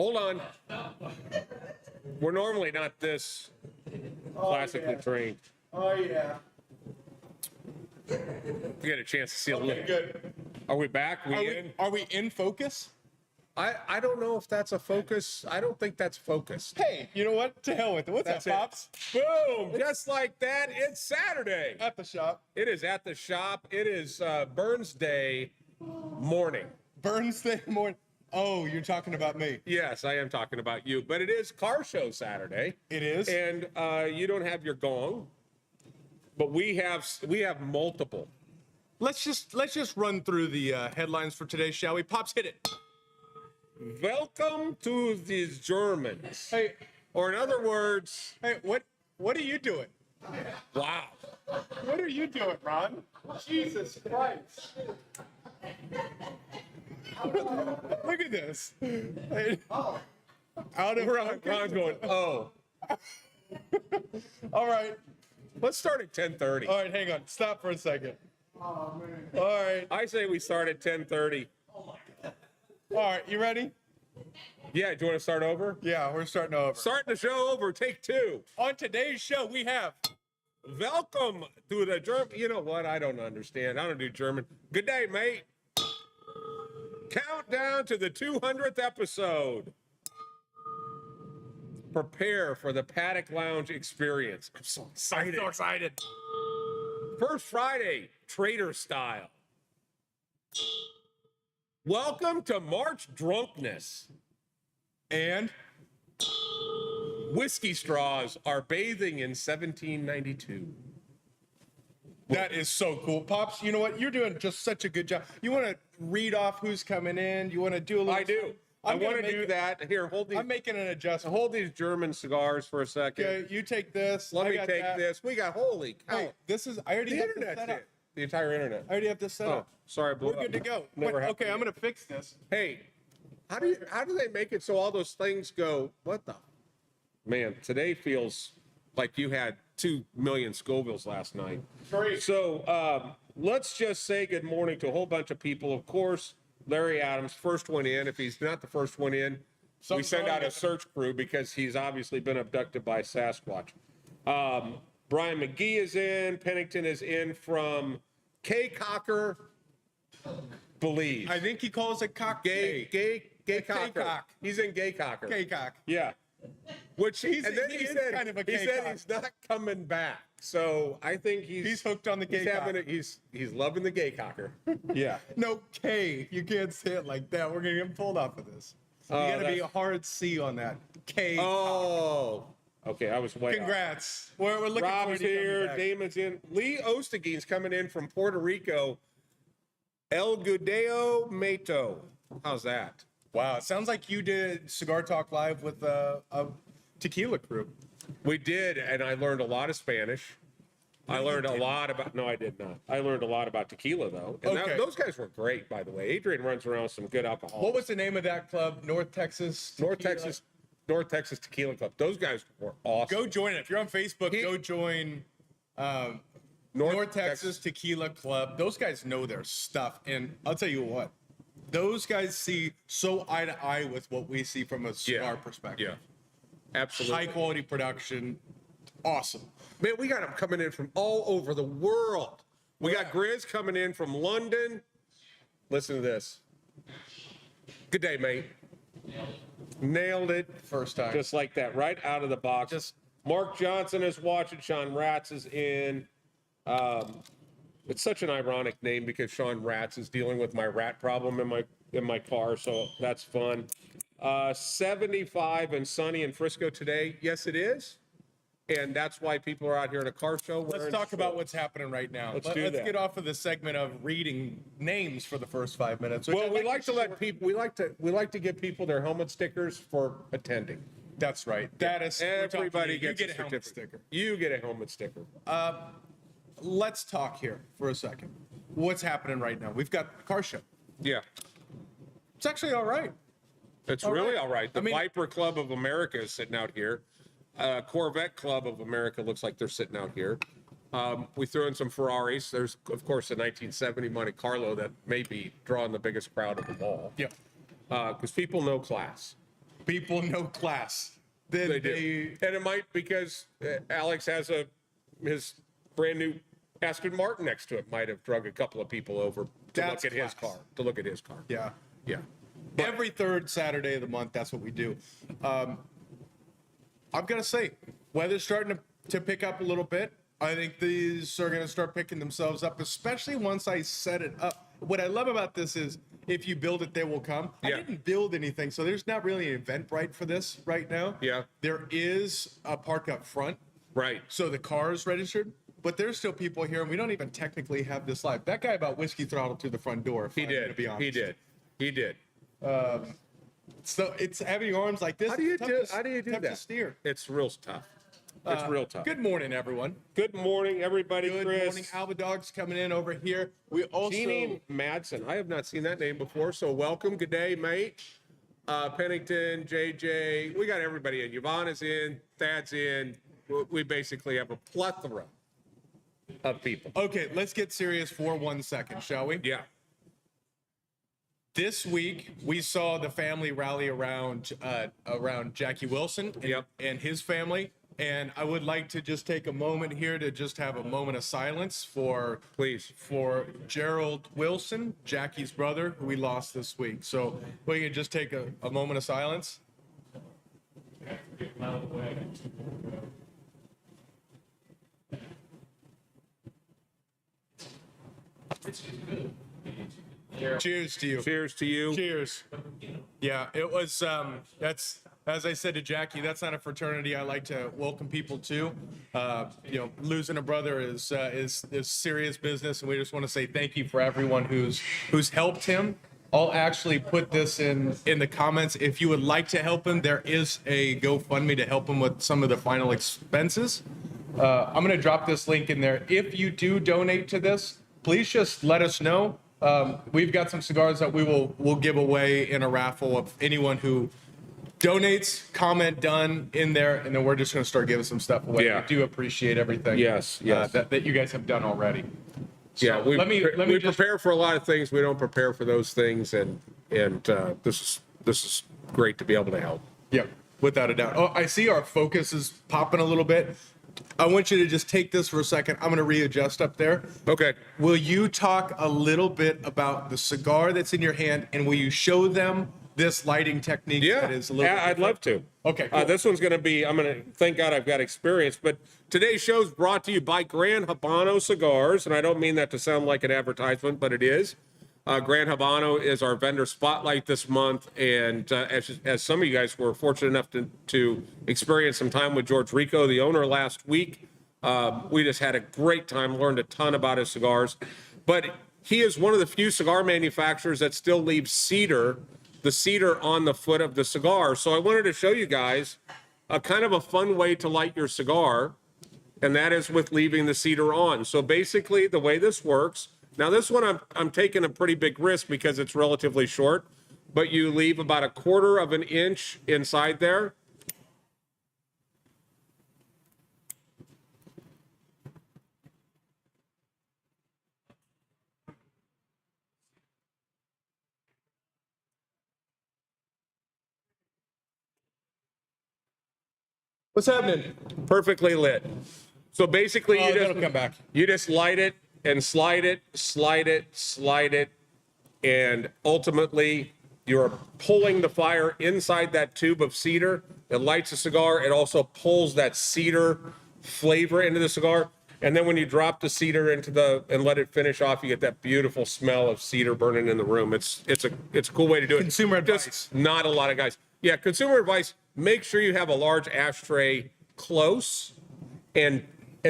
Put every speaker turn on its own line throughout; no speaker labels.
Hold on. We're normally not this classically trained.
Oh, yeah.
We get a chance to see a
Okay,
little.
good.
Are we back?
Are we in focus?
I don't know if that's a focus. I don't think that's focused.
Hey, you know what? To hell with it. What's
That's
up, Pops?
Boom! Just like that, it's Saturday.
At the shop.
It is at the shop. It is Burns Day morning.
Burns Day morning. Oh, you're talking about me.
Yes, I am talking about you. But it is car show Saturday.
It is.
And you don't have your gong, but we have multiple.
Let's just run through the headlines for today, shall we? Pops, hit it.
Welcome to these Germans.
Hey,
Or in other words,
hey, what are you doing?
wow.
What are you doing, Ron? Jesus Christ. Look at this. Hey, out of
Ron's going, oh.
All right.
Let's start at 10:30.
All right, hang on. Stop for a second. Oh, man. All right.
I say we start at 10:30.
All right, you ready?
Yeah, do you want to start over?
Yeah, we're starting over.
Starting the show over, take two.
On today's show, we have
Welcome to the German. You know what? I don't understand. I don't do German. Good day, mate. Countdown to the 200th episode. Prepare for the Paddock Lounge experience. I'm so excited.
I'm so excited.
First Friday, Trader style. Welcome to March drunkenness.
And
Whiskey straws are bathing in 1792.
that is so cool. Pops, you know what? You're doing just such a good job. You want to read off who's coming in? You want to do a little...
I do. I want to do that. Here, hold these.
I'm making an adjustment.
Hold these German cigars for a second.
Okay, you take this.
Let
I
me
got
take
that.
this. We got, holy cow.
Hey, this is... I already
The
have this
internet's
set up.
hit. The entire internet.
I already have this set
Oh,
up.
sorry, I blew
We're
up.
good to go.
Never
Wait,
happened
okay, I'm
again.
going to fix this.
Hey, how do they make it so all those things go, what the? Man, today feels like you had 2 million Scovilles last night.
Sorry.
So let's just say good morning to a whole bunch of people. Of course, Larry Adams, first one in. If he's not the first one in, we send out a search crew because he's obviously been abducted by Sasquatch. Brian McGee is in. Pennington is in from K. Cocker, Believe.
I think he calls it cock.
Gay Cocker.
K-cock.
He's in Gay Cocker.
K-cock.
Yeah. Which
He's-
and then
he
he
is
said
kind of a
he said
K-cock.
he's not coming back. So I think
He's hooked on the
he's
K-cock.
having he's loving the Gay Cocker. Yeah.
No, K. You can't say it like that. We're going to get pulled off of this. You
Oh,
got to be a
that's-
hard C on that. K.
Oh. Okay, I was way off.
Congrats. We're looking forward
Rob's
to you coming
here.
back.
Damon's in. Lee Osteguin's coming in from Puerto Rico. El Gudeo Mato. How's that?
Wow, it sounds like you did Cigar Talk Live with a tequila crew.
We did, and I learned a lot of Spanish. I learned a lot about. No, I did not. I learned a lot about tequila, though. And
Okay.
those guys were great, by the way. Adrian runs around with some good alcohol.
What was the name of that club? North Texas Tequila?
North Texas Tequila Club. Those guys were awesome.
Go join it. If you're on Facebook, go join North Texas Tequila Club. Those guys know their stuff. And I'll tell you what, those guys see so eye to eye with what we see from a cigar perspective.
Yeah, absolutely.
High quality production. Awesome.
Man, we got them coming in from all over the world. We got Grizz coming in from London. Listen to this. Good day, mate. Nailed it.
First time.
Just like that, right out of the box.
Just-
Mark Johnson is watching. Sean Ratz is in. It's such an ironic name because Sean Ratz is dealing with my rat problem in my car, so that's fun. 75 and sunny in Frisco today. Yes, it is. And that's why people are out here at a car show.
Let's talk about what's happening right now.
Let's
Let's
that.
get off of the segment of reading names for the first 5 minutes. which
Well,
I'd
we like to
short-
let people. We like to give people their helmet stickers for attending.
That's right. That is we're talking
Everybody
to you.
gets
You get
a
a helmet
certificate.
sticker.
You get a helmet sticker.
Let's talk here for a second. What's happening right now? We've got the car show.
Yeah,
It's actually all right.
it's
All
really
right.
all right. The
I mean-
Viper Club of America is sitting out here. Corvette Club of America looks like they're sitting out here. We threw in some Ferraris. There's, of course, a 1970 Monte Carlo that may be drawing the biggest crowd of them all.
Yeah.
Because people know class.
People know class. Then
They do. And it might because Alex has his brand new Aston Martin next to it. Might have drug a couple of people over to
That's
look at his
class.
car. To look at his car.
Yeah.
Yeah.
Every third Saturday of the month, that's what we do. I've got to say, weather's starting to pick up a little bit. I think these are going to start picking themselves up, especially once I set it up. What I love about this is if you build it, they will come.
Yeah.
I didn't build anything, so there's not really an Eventbrite for this right now.
Yeah.
There is a park up front,
Right.
so the car is registered, but there's still people here, and we don't even technically have this live. That guy about whiskey throttled through the front door. If
He
I'm
did.
gonna be honest.
He did.
So it's having arms like this.
How do you
tough
do?
to-
How do you do
tough to
that?
steer.
It's real tough. It's real tough.
Good morning, everyone.
Good morning, everybody.
Good
Chris.
morning. Alba Dog's coming in over here. We also
Jeannie Madsen. I have not seen that name before, so welcome. Good day, mate. Pennington, JJ. We got everybody in. Yvonne is in. Thad's in. We basically have a plethora of people.
Okay, let's get serious for 1 second, shall we?
Yeah.
This week we saw the family rally around Jackie Wilson and,
Yep.
and his family. And I would like to just take a moment here to just have a moment of silence
Please.
for Gerald Wilson, Jackie's brother, who we lost this week. So we can just take a moment of silence. Cheers to you.
Cheers to you.
Cheers. Yeah, it was. That's as I said to Jackie. That's not a fraternity I like to welcome people to. Losing a brother is serious business, and we just want to say thank you for everyone who's helped him. I'll actually put this in the comments. If you would like to help him, there is a GoFundMe to help him with some of the final expenses. I'm going to drop this link in there. If you do donate to this, please just let us know. We've got some cigars that we'll give away in a raffle of anyone who donates, comment done in there, and then we're just going to start giving some stuff away.
Yeah.
We do appreciate everything.
Yes.
That you guys have done already. So
Yeah, we
let me just
prepare for a lot of things. We don't prepare for those things, and this is great to be able to help.
Yeah, without a doubt. Oh, I see our focus is popping a little bit. I want you to just take this for a second. I'm going to readjust up there.
Okay.
Will you talk a little bit about the cigar that's in your hand, and will you show them this lighting technique
Yeah,
that is a little bit
I'd love to.
Okay, cool.
This one's going to be, thank God I've got experience, but today's show is brought to you by Gran Habano Cigars, and I don't mean that to sound like an advertisement, but it is. Gran Habano is our vendor spotlight this month, and as some of you guys were fortunate enough to experience some time with George Rico, the owner, last week, we just had a great time, learned a ton about his cigars, but he is one of the few cigar manufacturers that still leaves the cedar on the foot of the cigar. So I wanted to show you guys a kind of a fun way to light your cigar, and that is with leaving the cedar on. So basically the way this works, now this one I'm taking a pretty big risk because it's relatively short, but you leave about 1/4 of an inch inside there.
What's happening?
Perfectly lit. So basically
That'll come back.
you just light it and slide it, slide it, slide it, and ultimately you're pulling the fire inside that tube of cedar. It lights the cigar. It also pulls that cedar flavor into the cigar. And then when you drop the cedar and let it finish off, you get that beautiful smell of cedar burning in the room. It's a cool way to do it.
Consumer advice.
Just not a lot of guys. Yeah, consumer advice. Make sure you have a large ashtray close, and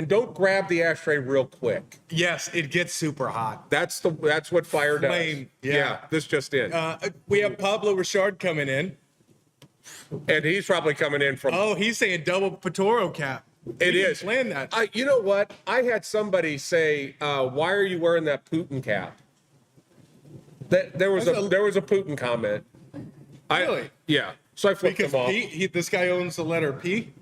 don't grab the ashtray real quick.
Yes, it gets super hot.
That's what fire does.
Flame, yeah.
This just in.
We have Pablo Richard coming in.
And he's probably coming in from.
Oh, he's saying double Patoro cap.
It
He
is.
Plan that.
You know what? I had somebody say, "Why are you wearing that Putin cap?" There was a Putin comment.
Really?
Yeah. So I flipped
Because
them off.
this guy owns the letter P.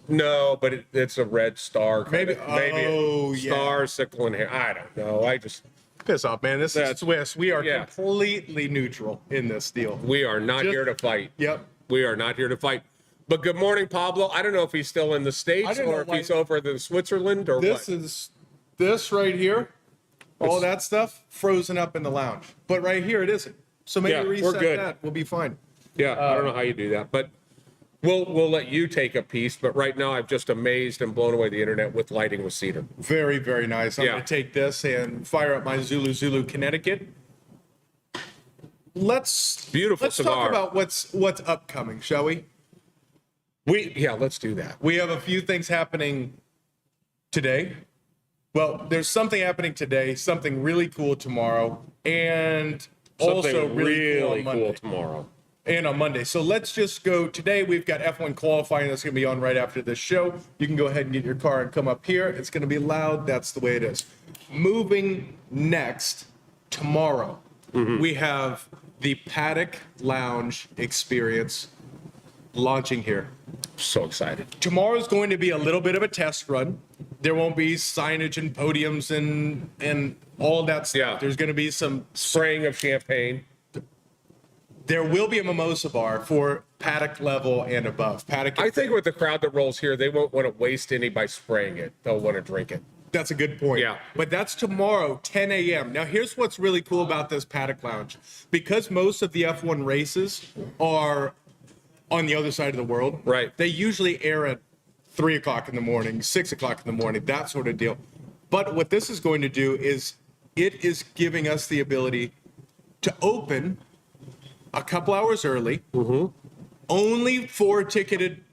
No, but it's a red star.
Maybe- oh, yeah.
Star, sickle, and hair. I don't know. I just
Piss off, man. This is
That's-
Swiss. We are
yeah.
completely neutral in this deal.
we are not
Just-
here to fight.
Yep.
We are not here to fight. But good morning, Pablo. I don't know if he's still in the States or if he's over in Switzerland or
this
what.
is this right here, all that stuff frozen up in the lounge. But right here it isn't. So maybe reset that. We'll be fine.
Yeah, I don't know how you do that, but we'll let you take a piece. But right now, I've just amazed and blown away the internet with lighting with cedar.
Very, very nice. I'm going to take this and fire up my Zulu, Connecticut. Let's
cigar.
talk about what's upcoming, shall we?
Let's do that.
We have a few things happening today. Well, there's something happening today, something really cool tomorrow, and
something
also
really cool tomorrow.
And on Monday. So let's just go. Today we've got F1 qualifying that's going to be on right after this show. You can go ahead and get your car and come up here. It's going to be loud. That's the way it is. Moving next, tomorrow, we have the Paddock Lounge experience launching here.
So excited.
Tomorrow's going to be a little bit of a test run. There won't be signage and podiums and all that stuff.
Yeah.
There's going to be some
spraying of champagne.
There will be a mimosa bar for paddock level and above.
I think with the crowd that rolls here, they won't want to waste any by spraying it. They'll want to drink it.
That's a good point.
Yeah.
But that's tomorrow, 10 a.m. Now, here's what's really cool about this Paddock Lounge. Because most of the F1 races are on the other side of the world,
right?
They usually air at 3 o'clock in the morning, 6 o'clock in the morning, that sort of deal. But what this is going to do is it is giving us the ability to open a couple hours early, only for ticketed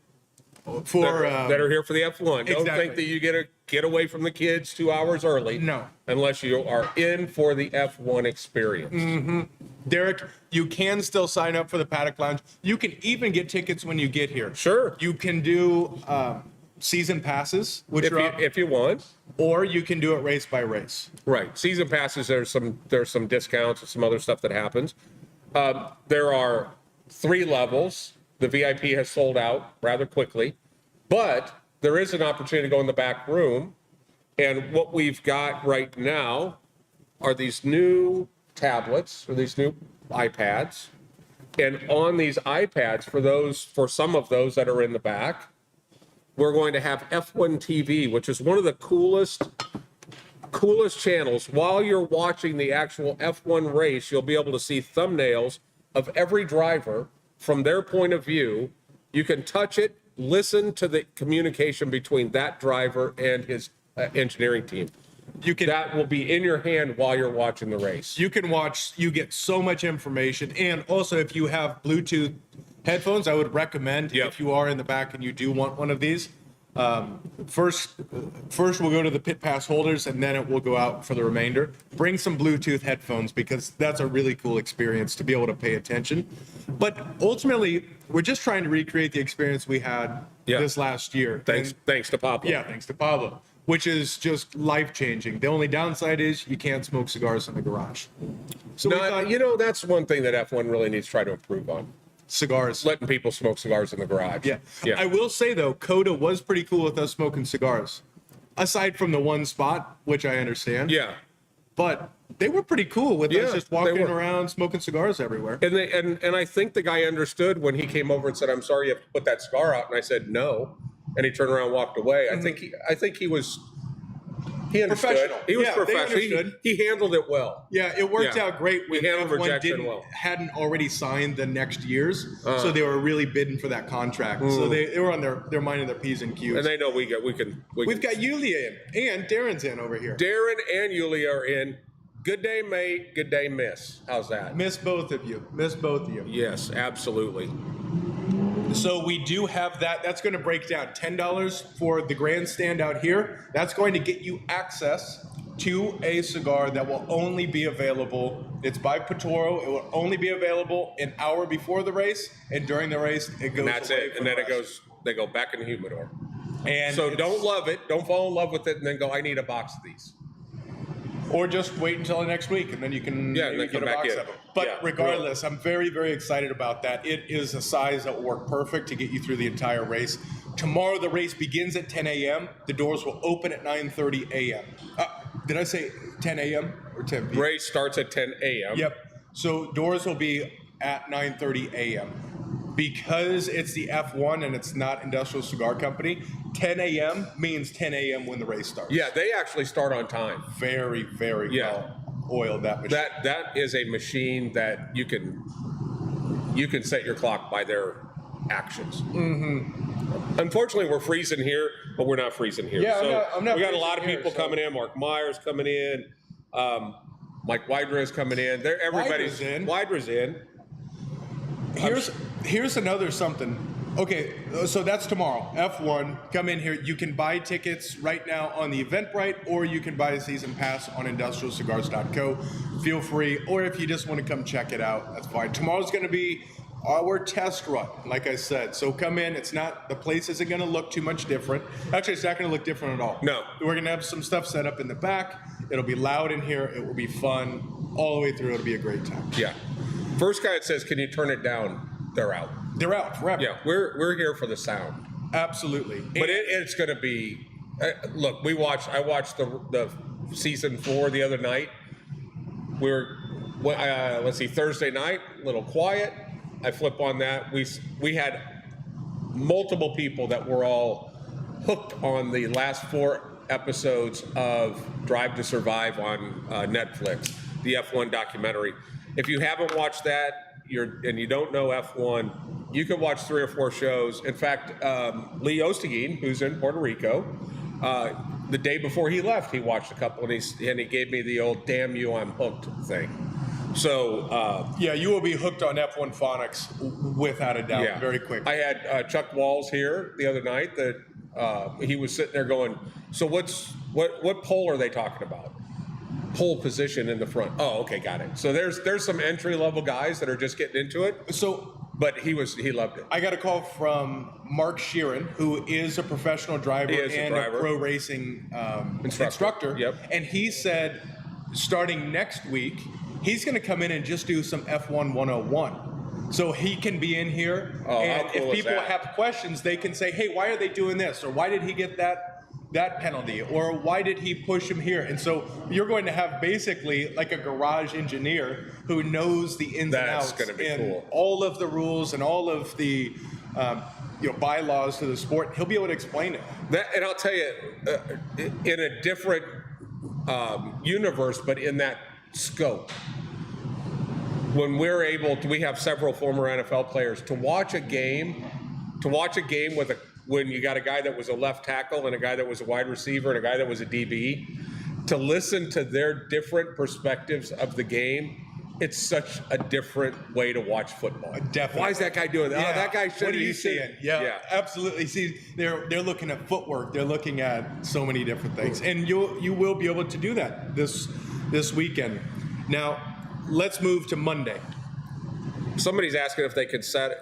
that are here for the F1.
Exactly.
Don't think that you get away from the kids 2 hours early.
No.
Unless you are in for the F1 experience.
Derek, you can still sign up for the Paddock Lounge. You can even get tickets when you get here.
Sure.
You can do season passes,
if you want,
or you can do it race by race.
Right. Season passes. There's some discounts and some other stuff that happens. There are 3 levels. The VIP has sold out rather quickly, but there is an opportunity to go in the back room. And what we've got right now are these new tablets or these new iPads. And on these iPads, for some of those that are in the back, we're going to have F1 TV, which is one of the coolest channels. While you're watching the actual F1 race, you'll be able to see thumbnails of every driver from their point of view. You can touch it, listen to the communication between that driver and his engineering team. That will be in your hand while you're watching the race.
You can watch, you get so much information. And also, if you have Bluetooth headphones, I would recommend, if you are in the back and you do want one of these, first we'll go to the pit pass holders and then it will go out for the remainder. Bring some Bluetooth headphones because that's a really cool experience to be able to pay attention. But ultimately, we're just trying to recreate the experience we had this last year.
Thanks to Pablo.
Yeah, thanks to Pablo, which is just life-changing. The only downside is you can't smoke cigars in the garage. So
that's one thing that F1 really needs to try to improve on.
Cigars.
Letting people smoke cigars in the garage.
Yeah. I will say, though, Coda was pretty cool with us smoking cigars. Aside from the one spot, which I understand.
Yeah.
But they were pretty cool with us just walking around smoking cigars everywhere.
And I think the guy understood when he came over and said, "I'm sorry you have to put that cigar out." And I said, "No." And he turned around and walked away. I think he was... He understood.
Professional.
He was professional. He handled it well.
Yeah, it worked out great when
F1
hadn't already signed the next years, so they were really bidding for that contract. So they were on their mind and their P's and Q's.
And they know we've
got Yulia in, and Darren's in over here.
Darren and Yulia are in. Good day, mate. Good day, miss. How's that?
Miss both of you. Miss both of you.
Yes, absolutely.
So we do have that. That's going to break down $10 for the grandstand out here. That's going to get you access to a cigar that will only be available. It's by Petoro. It will only be available an hour before the race, and during the race it goes.
And that's it. And then they go back in the humidor.
And
so don't love it. Don't fall in love with it, and then go, "I need a box of these."
Or just wait until next week, and then you can get a box of them. But regardless, I'm very, very excited about that. It is a size that will work perfect to get you through the entire race. Tomorrow, the race begins at 10 a.m. The doors will open at 9:30 a.m. Did I say 10 a.m. or 10 p.m.?
Race starts at 10 a.m.
Yep. So doors will be at 9:30 a.m. because it's the F1 and it's not Industrial Cigar Company, 10 a.m. means 10 a.m. when the race starts.
Yeah, they actually start on time.
Very, very well oiled, that machine.
That is a machine that you can set your clock by their actions. Mm-hmm. Unfortunately, we're freezing here, but we're not freezing here.
Yeah,
so
I'm not
we got a lot of
freezing
people
here,
coming in. Mark Myers coming in. Mike Wydra coming in. Everybody's Wydra's in.
Here's another something. Okay, so that's tomorrow. F1, come in here. You can buy tickets right now on the Eventbrite, or you can buy a season pass on industrialcigars.co. Feel free, or if you just want to come check it out, that's fine. Tomorrow's going to be our test run, like I said. So come in. The place isn't going to look too much different. Actually, it's not going to look different at all.
No.
We're going to have some stuff set up in the back. It'll be loud in here. It will be fun all the way through. It'll be a great time.
Yeah. First guy that says, "Can you turn it down?" They're out.
They're out forever.
Yeah, we're here for the sound.
Absolutely.
But it's going to be. Look, I watched the season 4 the other night. Let's see, Thursday night, a little quiet. I flip on that. We had multiple people that were all hooked on the last 4 episodes of Drive to Survive on Netflix, the F1 documentary. If you haven't watched that, and you don't know F1, you can watch 3 or 4 shows. In fact, Lee Ostergeen, who's in Puerto Rico, the day before he left, he watched a couple, and he gave me the old "damn you, I'm hooked" thing. So
yeah, you will be hooked on F1 phonics without a doubt, very quick.
I had Chuck Walls here the other night that he was sitting there going, "So what pole are they talking about?" Pole position in the front. Oh, okay, got it. So there's some entry level guys that are just getting into it. But he loved it.
I got a call from Mark Sheeran, who is a professional driver and a pro racing instructor.
Yep.
And he said, starting next week, he's going to come in and just do some F1 101. So he can be in here, and if people have questions, they can say, "Hey, why are they doing this?" Or "Why did he get that penalty?" Or "Why did he push him here?" And so you're going to have basically like a garage engineer who knows the ins and outs and all of the rules and all of the bylaws to the sport. He'll be able to explain it.
And I'll tell you, in a different universe, but in that scope, when we have several former NFL players to watch a game when you got a guy that was a left tackle and a guy that was a wide receiver and a guy that was a DB, to listen to their different perspectives of the game, it's such a different way to watch football.
Definitely.
Why is that guy doing that?
Yeah.
Oh, that guy should.
What are you seeing? Yeah, absolutely. See, they're looking at footwork. They're looking at so many different things, and you will be able to do that this weekend. Now, let's move to Monday.
Somebody's asking if they could set it.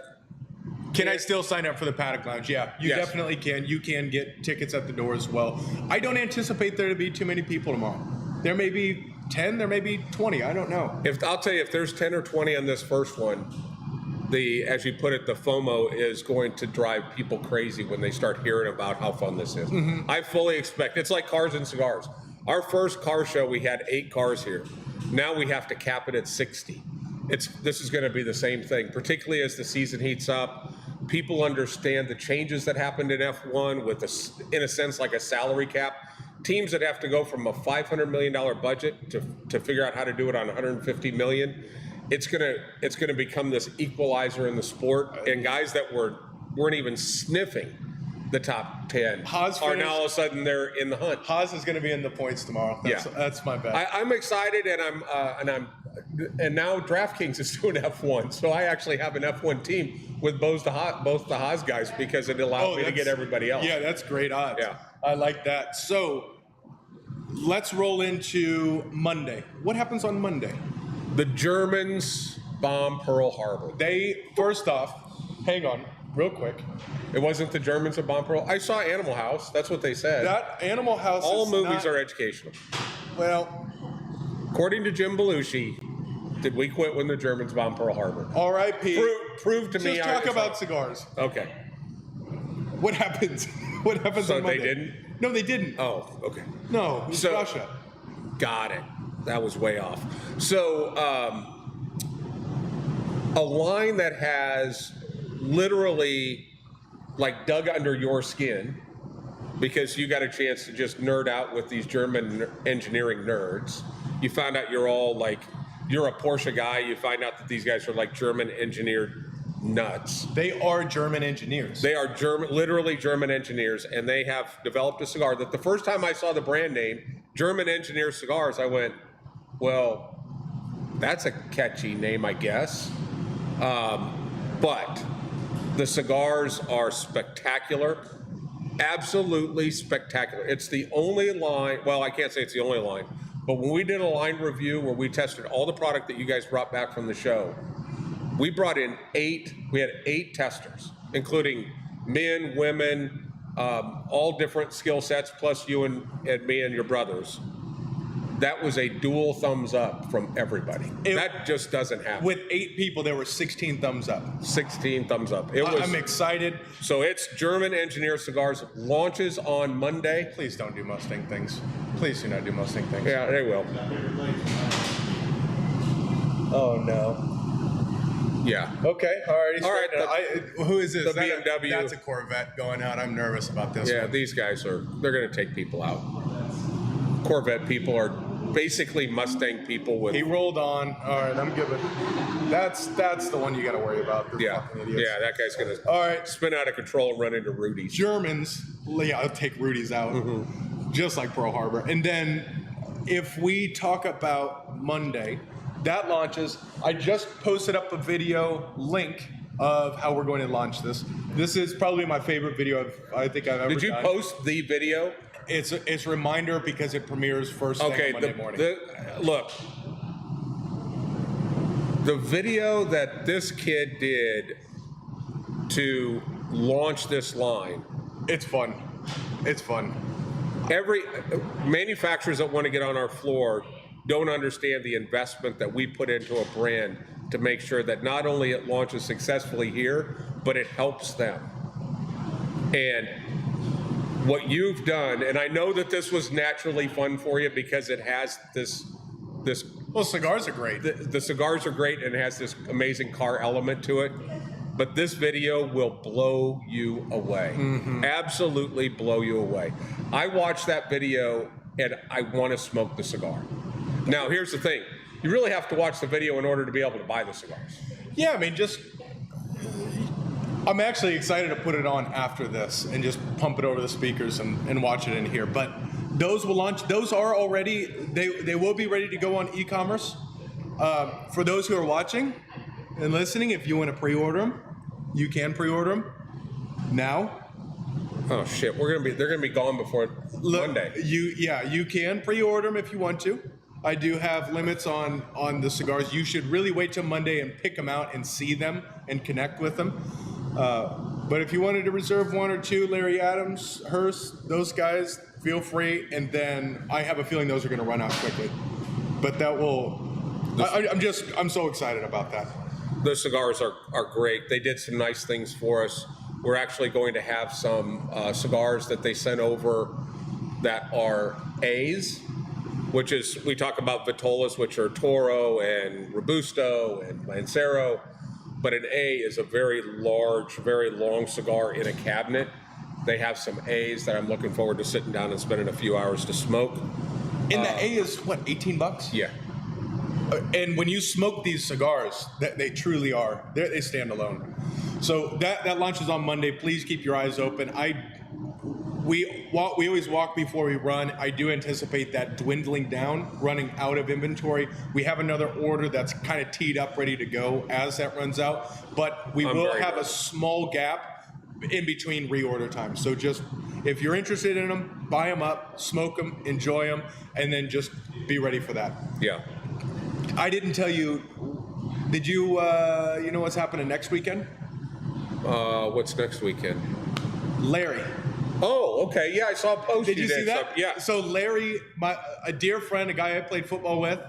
Can I still sign up for the Paddock Lounge? Yeah, you definitely can. You can get tickets at the door as well. I don't anticipate there to be too many people tomorrow. There may be 10, there may be 20. I don't know.
I'll tell you, if there's 10 or 20 on this first one, as you put it, the FOMO is going to drive people crazy when they start hearing about how fun this is. Mm-hmm. I fully expect it's like Cars and Cigars. Our first car show, we had 8 cars here. Now we have to cap it at 60. This is going to be the same thing, particularly as the season heats up. People understand the changes that happened in F1 with, in a sense, like a salary cap. Teams that have to go from a $500 million budget to figure out how to do it on $150 million, it's gonna become this equalizer in the sport. And guys that weren't even sniffing the top 10 are now all of a sudden they're in the hunt.
Haas is going to be in the points tomorrow. That's my bet.
I'm excited, and now DraftKings is doing F1, so I actually have an F1 team with both the Haas guys because it allows me to get everybody else.
Yeah, that's great odds.
Yeah,
I like that. So let's roll into Monday. What happens on Monday?
The Germans bomb Pearl Harbor.
First off, hang on, real quick.
It wasn't the Germans that bombed Pearl. I saw Animal House. That's what they said.
That Animal House.
All movies are educational.
Well,
according to Jim Belushi, did we quit when the Germans bombed Pearl Harbor?
R.I.P.
Prove to me.
Just talk about cigars.
Okay.
What happens? What happens on Monday?
So they didn't?
No, they didn't.
Oh, okay.
No, it was Russia.
Got it. That was way off. So, a line that has literally like dug under your skin because you got a chance to just nerd out with these German engineering nerds. You found out you're a Porsche guy. You find out that these guys are like German engineered nuts.
They are German engineers.
They are literally German engineers, and they have developed a cigar that the first time I saw the brand name, German Engineer Cigars, I went, well, that's a catchy name, I guess. But the cigars are spectacular, absolutely spectacular. It's the only line, well, I can't say it's the only line, but when we did a line review where we tested all the product that you guys brought back from the show, we brought in we had 8 testers, including men, women, all different skill sets, plus you and me and your brothers. That was a dual thumbs up from everybody. That just doesn't happen.
With 8 people, there were 16 thumbs up.
16 thumbs up.
I'm excited.
So it's German Engineer Cigars, launches on Monday.
Please don't do Mustang things. Please do not do Mustang things.
Yeah, they will.
Oh, no.
Yeah.
Okay. All right. Who is this?
The BMW.
That's a Corvette going out. I'm nervous about this
Yeah,
one.
these guys they're going to take people out. Corvette people are basically Mustang people with.
He rolled on. All right, I'm good with. That's the one you got to worry about.
Yeah,
fucking idiots.
yeah, that guy's gonna.
All right,
spin out of control and run into Rudy's.
Germans, yeah, I'll take Rudy's out, just like Pearl Harbor. And then, if we talk about Monday, that launches. I just posted up a video link of how we're going to launch this. This is probably my favorite video I think I've ever done.
Did you post the video?
It's a reminder because it premieres first thing on Monday morning.
Look, the video that this kid did to launch this line.
It's fun. It's fun.
Every manufacturers that want to get on our floor don't understand the investment that we put into a brand to make sure that not only it launches successfully here, but it helps them. And what you've done, and I know that this was naturally fun for you because it has this.
Well, cigars are great.
The cigars are great, and it has this amazing car element to it. But this video will blow you away. Absolutely blow you away. I watched that video, and I want to smoke the cigar. Now, here's the thing. You really have to watch the video in order to be able to buy the cigars.
Yeah, I mean, I'm actually excited to put it on after this and just pump it over the speakers and watch it in here. But those will launch. Those are already, they will be ready to go on e-commerce. For those who are watching and listening, if you want to pre-order them, you can pre-order them now.
Oh shit, they're gonna be gone before Monday.
You can pre-order them if you want to. I do have limits on the cigars. You should really wait till Monday and pick them out and see them and connect with them. But if you wanted to reserve 1 or 2, Larry Adams, Hearst, those guys, feel free. And then I have a feeling those are going to run out quickly. But that will. I'm so excited about that.
The cigars are great. They did some nice things for us. We're actually going to have some cigars that they sent over that are A's, which is, we talk about Vitolas, which are Toro and Robusto and Lancero, but an A is a very large, very long cigar in a cabinet. They have some A's that I'm looking forward to sitting down and spending a few hours to smoke.
And the A is what, 18 bucks?
Yeah.
And when you smoke these cigars, they truly are. They stand alone. So that launches on Monday. Please keep your eyes open. We always walk before we run. I do anticipate that dwindling down, running out of inventory. We have another order that's kind of teed up, ready to go as that runs out. But we will have a small gap in between reorder times. So just, if you're interested in them, buy them up, smoke them, enjoy them, and then just be ready for that.
Yeah.
I didn't tell you. Did you, you know what's happening next weekend?
What's next weekend?
Larry.
Oh, okay. Yeah, I saw a post.
Did you see that?
Yeah.
So Larry, a dear friend, a guy I played football with,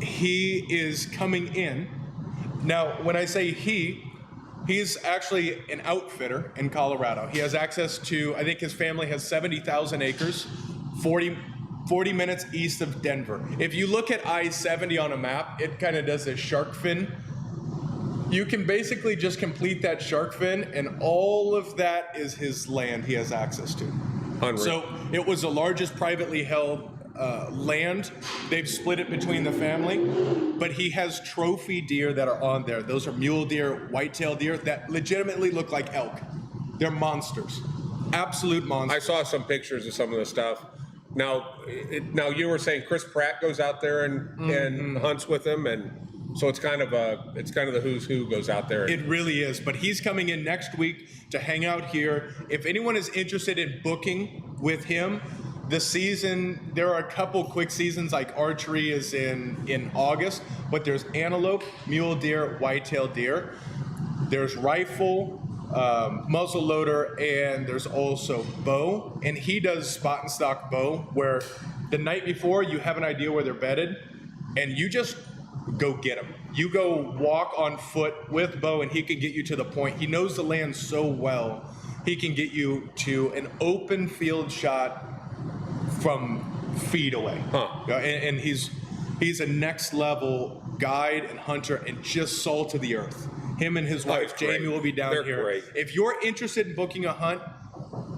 he is coming in. Now, when I say he's actually an outfitter in Colorado. He has access to, I think his family has 70,000 acres, 40 minutes east of Denver. If you look at I-70 on a map, it kind of does this shark fin You can basically just complete that shark fin, and all of that is his land he has access to.
Unreal.
So it was the largest privately held land. They've split it between the family, but he has trophy deer that are on there. Those are mule deer, whitetail deer that legitimately look like elk. They're monsters, absolute monsters.
I saw some pictures of some of the stuff. Now, you were saying Chris Pratt goes out there and hunts with him, and so it's kind of the who's who goes out there.
It really is, but he's coming in next week to hang out here. If anyone is interested in booking with him, the season, there are a couple quick seasons, like archery is in August, but there's antelope, mule deer, whitetail deer. There's rifle, muzzle loader, and there's also bow. And he does spot and stock bow, where the night before you have an idea where they're bedded, and you just go get them. You go walk on foot with bow, and he can get you to the point. He knows the land so well, he can get you to an open field shot from feet away. And he's a next level guide and hunter, and just salt of the earth. Him and his wife Jamie will be down here.
Great.
If you're interested in booking a hunt,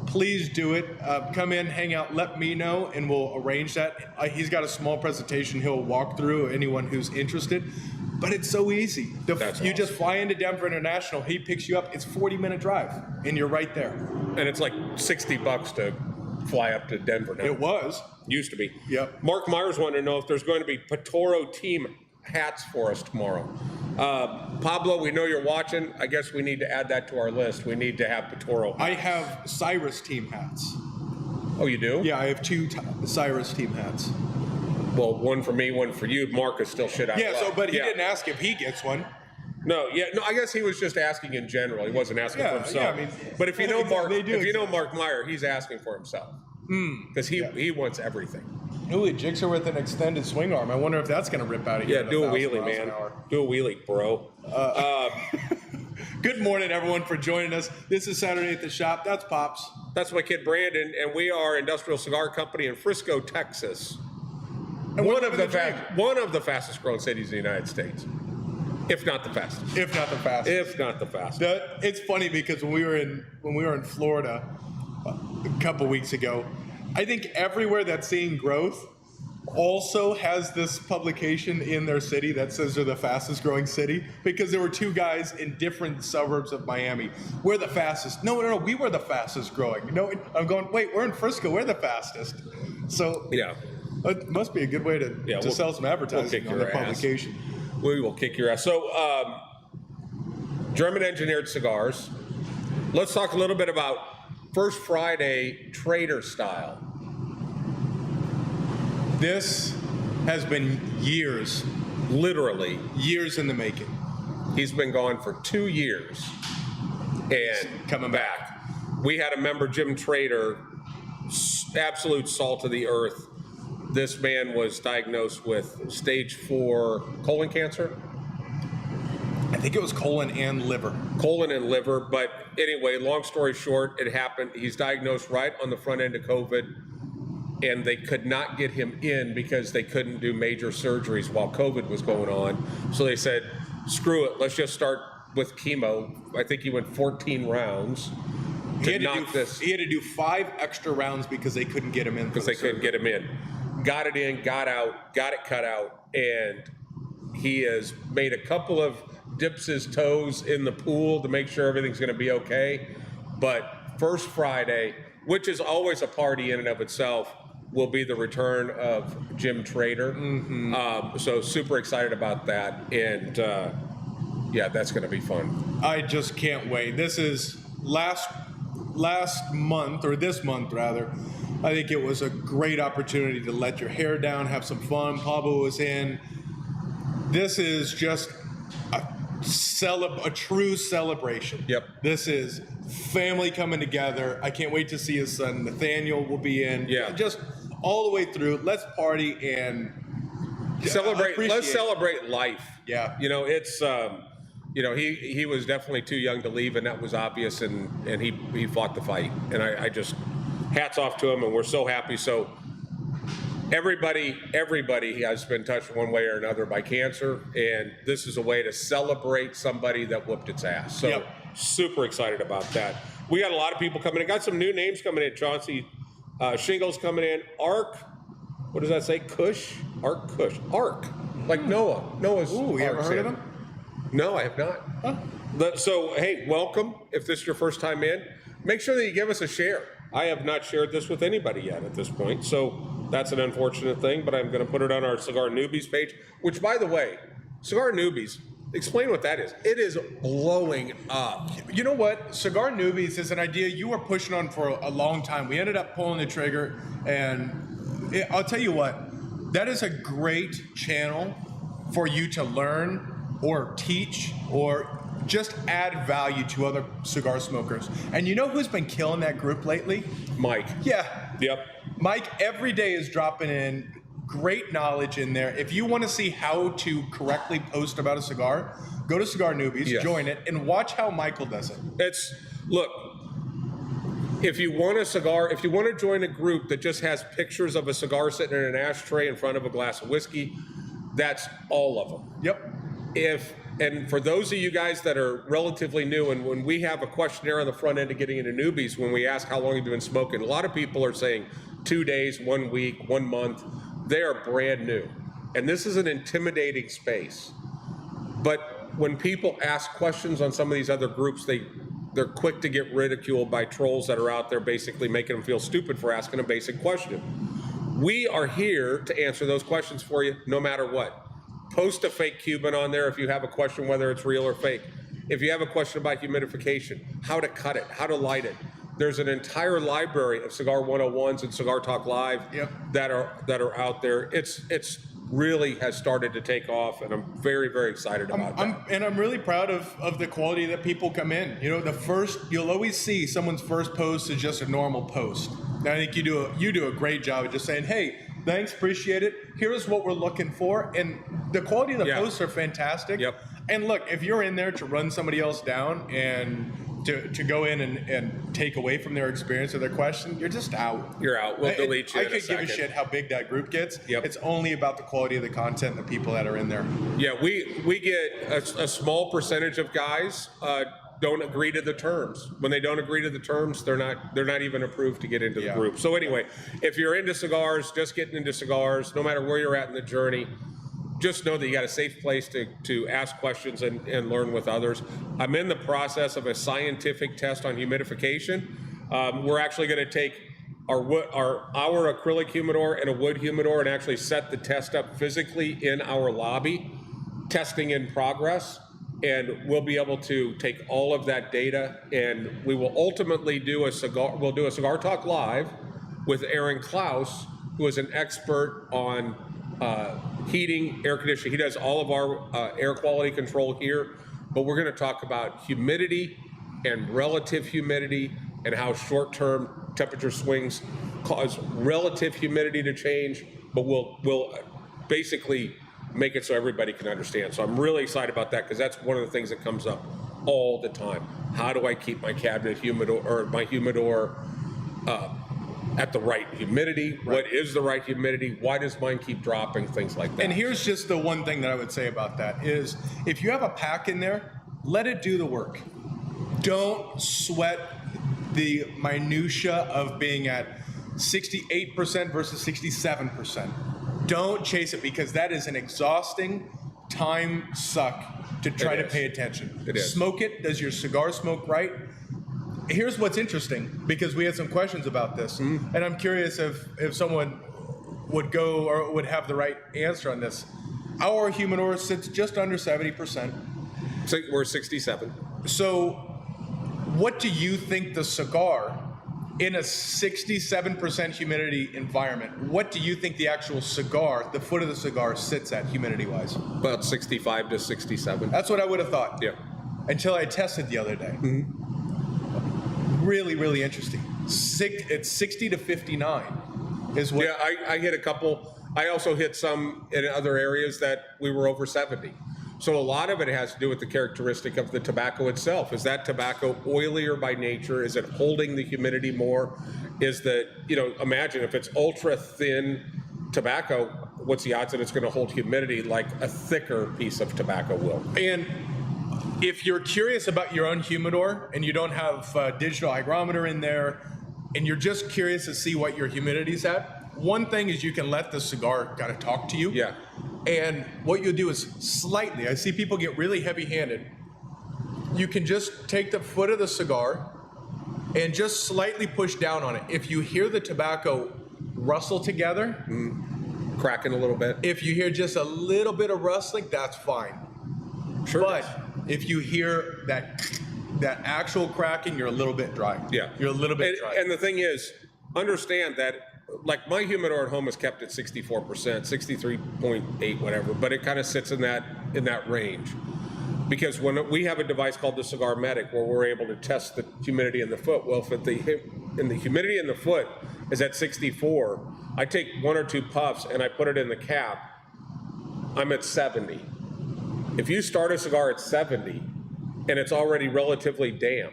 please do it. Come in, hang out, let me know, and we'll arrange that. He's got a small presentation he'll walk through, anyone who's interested. But it's so easy. You just fly into Denver International, he picks you up. It's a 40-minute drive, and you're right there.
And it's like $60 to fly up to Denver now.
It was.
Used to be.
Yep.
Mark Myers wanted to know if there's going to be Patoro team hats for us tomorrow. Pablo, we know you're watching. I guess we need to add that to our list. We need to have Patoro.
I have Cyrus team hats.
Oh, you do?
Yeah, I have two Cyrus team hats.
Well, one for me, one for you. Mark is still shit out.
Yeah, but he didn't ask if he gets one.
No, I guess he was just asking in general. He wasn't asking for himself.
Yeah, I mean,
but if you know Mark,
you
know Mark Meyer, he's asking for himself because he wants everything.
Ooh, a jigsaw with an extended swing arm. I wonder if that's going to rip out of here.
Yeah, do a wheelie, man. Do a wheelie, bro.
Good morning, everyone, for joining us. This is Saturday at the Shop. That's Pops.
That's my kid Brandon, and we are Industrial Cigar Company in Frisco, Texas.
And
one of the fastest growing cities in the United States. If not the fastest.
If not the fastest.
If not the fastest.
It's funny because when we were in Florida a couple weeks ago, I think everywhere that's seeing growth also has this publication in their city that says they're the fastest growing city, because there were two guys in different suburbs of Miami. We're the fastest. No, we were the fastest growing. No, I'm going, wait, we're in Frisco. We're the fastest. So
yeah,
it must be a good way to sell some advertising on the publication.
We will kick your ass. So, German engineered cigars. Let's talk a little bit about First Friday Trader style.
This has been years,
literally
years in the making.
He's been gone for 2 years and
coming back.
We had a member, Jim Trader, absolute salt of the earth. This man was diagnosed with stage 4 colon cancer.
I think it was colon and liver.
Colon and liver, but anyway, long story short, it happened. He's diagnosed right on the front end of COVID, and they could not get him in because they couldn't do major surgeries while COVID was going on. So they said, screw it, let's just start with chemo. I think he went 14 rounds. He had
to do 5 extra rounds because they couldn't get him in.
Because they couldn't get him in. Got it in, got out, got it cut out, and he has made a couple of dips his toes in the pool to make sure everything's going to be okay. But First Friday, which is always a party in and of itself, will be the return of Jim Trader. So super excited about that, and that's going to be fun.
I just can't wait. This is last month, or this month rather. I think it was a great opportunity to let your hair down, have some fun. Pablo was in. This is just a true celebration.
Yep.
This is family coming together. I can't wait to see his son Nathaniel will be in.
Yeah.
Just all the way through. Let's party and
celebrate. Let's celebrate life.
Yeah.
It's he was definitely too young to leave, and that was obvious, and he fought the fight, and I just hats off to him, and we're so happy. So everybody has been touched one way or another by cancer, and this is a way to celebrate somebody that whooped its ass. So super excited about that. We got a lot of people coming in. Got some new names coming in. Chauncey Shingles coming in. Ark, what does that say? Kush? Ark Kush. Ark. Like Noah. Noah's.
Ooh, you ever heard of him?
No, I have not. Huh? So, hey, welcome. If this is your first time in, make sure that you give us a share. I have not shared this with anybody yet at this point, so that's an unfortunate thing, but I'm going to put it on our Cigar Newbies page, which, by the way, Cigar Newbies, explain what that is. It is blowing up.
You know what? Cigar Newbies is an idea you were pushing on for a long time. We ended up pulling the trigger, and I'll tell you what, that is a great channel for you to learn or teach or just add value to other cigar smokers. And you know who's been killing that group lately?
Mike.
Yeah.
Yep.
Mike every day is dropping in great knowledge in there. If you want to see how to correctly post about a cigar, go to Cigar Newbies, join it, and watch how Michael does it.
Look, if you want a cigar, if you want to join a group that just has pictures of a cigar sitting in an ashtray in front of a glass of whiskey, that's all of them.
Yep.
And for those of you guys that are relatively new, and when we have a questionnaire on the front end of getting into newbies, when we ask how long have you been smoking, a lot of people are saying 2 days, 1 week, 1 month. They are brand new. And this is an intimidating space. But when people ask questions on some of these other groups, they're quick to get ridiculed by trolls that are out there basically making them feel stupid for asking a basic question. We are here to answer those questions for you no matter what. Post a fake Cuban on there if you have a question whether it's real or fake. If you have a question about humidification, how to cut it, how to light it. There's an entire library of Cigar 101s and Cigar Talk Live that are out there. It's really has started to take off, and I'm very, very excited about that.
I'm really proud of the quality that people come in. You know, you'll always see someone's first post is just a normal post. And I think you do a great job of just saying, hey, thanks, appreciate it. Here's what we're looking for. And the quality of the posts are fantastic.
Yep.
And look, if you're in there to run somebody else down and to go in and take away from their experience or their question, you're just out.
You're out. We'll delete you.
I could give a shit how big that group gets.
Yep.
It's only about the quality of the content and the people that are in there.
Yeah, we get a small percentage of guys don't agree to the terms. When they don't agree to the terms, they're not even approved to get into the group. So anyway, if you're into cigars, just getting into cigars, no matter where you're at in the journey, just know that you got a safe place to ask questions and learn with others. I'm in the process of a scientific test on humidification. We're actually going to take our acrylic humidor and a wood humidor and actually set the test up physically in our lobby, testing in progress. And we'll be able to take all of that data, and we will ultimately do a Cigar Talk Live with Aaron Klaus, who is an expert on heating, air conditioning. He does all of our air quality control here, but we're going to talk about humidity and relative humidity and how short-term temperature swings cause relative humidity to change, but we'll basically make it so everybody can understand. So I'm really excited about that because that's one of the things that comes up all the time. How do I keep my cabinet humidor or my humidor at the right humidity? Right. What is the right humidity? Why does mine keep dropping? Things like that.
And here's just the one thing that I would say about that is if you have a pack in there, let it do the work. Don't sweat the minutia of being at 68% versus 67%. Don't chase it because that is an exhausting time suck to try to pay attention.
It is.
Smoke it. Does your cigar smoke right? Here's what's interesting because we had some questions about this, and I'm curious if someone would go or would have the right answer on this. Our humidor sits just under 70%.
So we're 67.
So what do you think the cigar in a 67% humidity environment, what do you think the actual cigar, the foot of the cigar, sits at humidity-wise?
About 65 to 67.
That's what I would have thought.
Yeah.
Until I tested the other day. Really, really interesting. It's 60 to 59 is what.
Yeah, I hit a couple. I also hit some in other areas that we were over 70. So a lot of it has to do with the characteristic of the tobacco itself. Is that tobacco oilier by nature? Is it holding the humidity more? Is that, imagine if it's ultra thin tobacco, what's the odds that it's going to hold humidity like a thicker piece of tobacco will?
And if you're curious about your own humidor and you don't have a digital hygrometer in there and you're just curious to see what your humidity's at, one thing is you can let the cigar kind of talk to you.
Yeah.
And what you'll do is slightly, I see people get really heavy-handed. You can just take the foot of the cigar and just slightly push down on it. If you hear the tobacco rustle together,
Cracking a little bit.
if you hear just a little bit of rustling, that's fine.
Sure.
But if you hear that actual cracking, you're a little bit dry.
Yeah.
You're a little bit dry.
And the thing is, understand that, like my humidor at home is kept at 64%, 63.8, whatever, but it kind of sits in that range. Because when we have a device called the Cigar Medic where we're able to test the humidity in the foot, well, if the humidity in the foot is at 64, I take 1 or 2 puffs and I put it in the cap, I'm at 70. If you start a cigar at 70 and it's already relatively damp,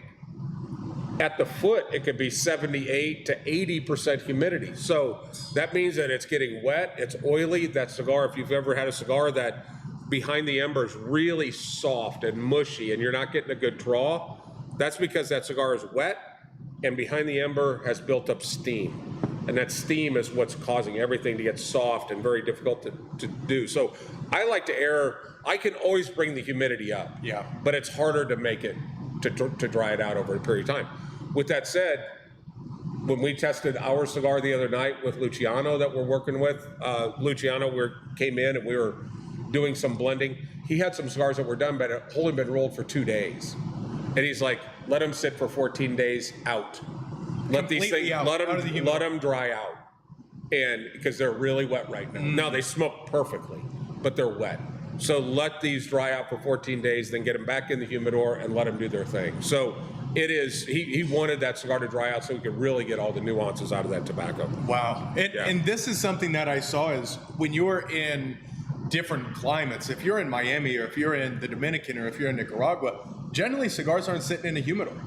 at the foot, it could be 78 to 80% humidity. So that means that it's getting wet, it's oily. That cigar, if you've ever had a cigar that behind the ember is really soft and mushy and you're not getting a good draw, that's because that cigar is wet and behind the ember has built up steam. And that steam is what's causing everything to get soft and very difficult to do. So I like to err. I can always bring the humidity up.
Yeah.
But it's harder to make it, to dry it out over a period of time. With that said, when we tested our cigar the other night with Luciano that we're working with, Luciano came in and we were doing some blending. He had some cigars that were done, but had only been rolled for 2 days. And he's like, let them sit for 14 days out. Let these things, let them dry out. And because they're really wet right now. Now they smoke perfectly, but they're wet. So let these dry out for 14 days, then get them back in the humidor and let them do their thing. So it is, he wanted that cigar to dry out so he could really get all the nuances out of that tobacco.
Wow. And this is something that I saw is when you're in different climates, if you're in Miami or if you're in the Dominican or if you're in Nicaragua, generally cigars aren't sitting in a humidor.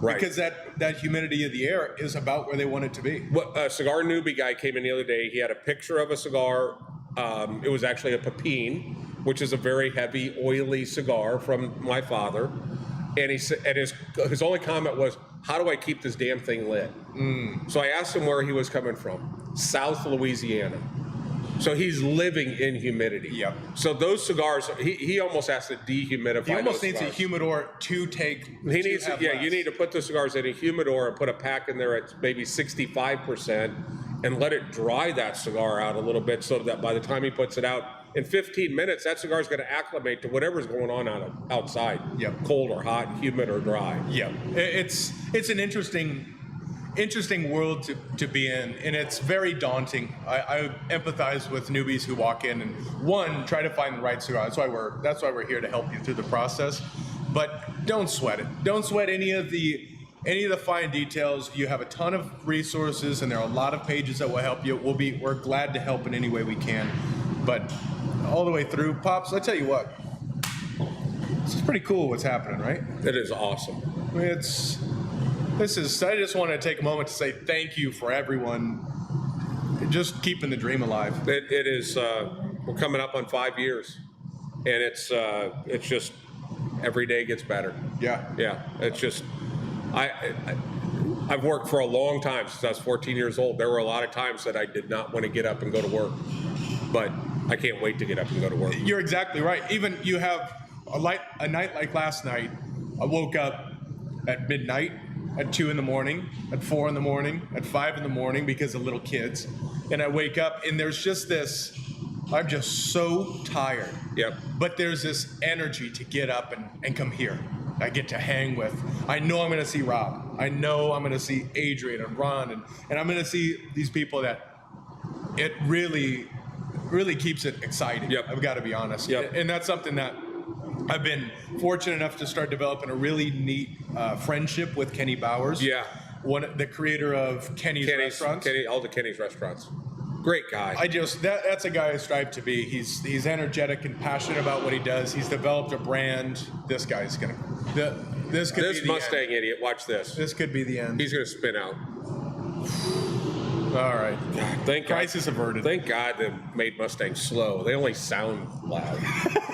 Right.
Because that humidity of the air is about where they want it to be.
Well, a Cigar Newbie guy came in the other day. He had a picture of a cigar. It was actually a Pepin, which is a very heavy, oily cigar from my father. And he said, and his only comment was, "How do I keep this damn thing lit?" So I asked him where he was coming from. South Louisiana. So he's living in humidity.
Yep.
So those cigars, he almost has to dehumidify.
He almost
those
needs
cigars.
a humidor to take.
He needs, you need to put the cigars in a humidor and put a pack in there at maybe 65% and let it dry that cigar out a little bit so that by the time he puts it out, in 15 minutes, that cigar is going to acclimate to whatever's going on outside.
Yep.
Cold or hot, humid or dry.
Yeah. It's an interesting world to be in, and it's very daunting. I empathize with newbies who walk in and try to find the right cigar. That's why we're here to help you through the process. But don't sweat it. Don't sweat any of the fine details. You have a ton of resources, and there are a lot of pages that will help you. We're glad to help in any way we can. But all the way through, Pops, I tell you what, this is pretty cool what's happening, right?
It is awesome.
I mean, I just want to take a moment to say thank you for everyone just keeping the dream alive.
It is, we're coming up on 5 years, and it's just, every day gets better.
Yeah.
Yeah, it's just, I've worked for a long time, since I was 14 years old. There were a lot of times that I did not want to get up and go to work, but I can't wait to get up and go to work.
You're exactly right. Even you have a night like last night, I woke up at midnight, at 2 in the morning, at 4 in the morning, at 5 in the morning because of little kids. And I wake up and there's just this, I'm just so tired.
Yep.
But there's this energy to get up and come here. I get to hang with. I know I'm going to see Rob. I know I'm going to see Adrian and Ron, and I'm going to see these people that it really keeps it exciting.
Yep.
I've got to be honest.
Yep.
And that's something that I've been fortunate enough to start developing a really neat friendship with Kenny Bowers.
Yeah.
The creator of Kenny's Restaurants.
All the Kenny's Restaurants. Great guy.
That's a guy I strive to be. He's energetic and passionate about what he does. He's developed a brand. This guy's gonna. This
Mustang idiot. Watch this.
This could be the end.
He's gonna spin out.
All right.
God, thank God.
Crisis averted.
Thank God they made Mustangs slow. They only sound loud.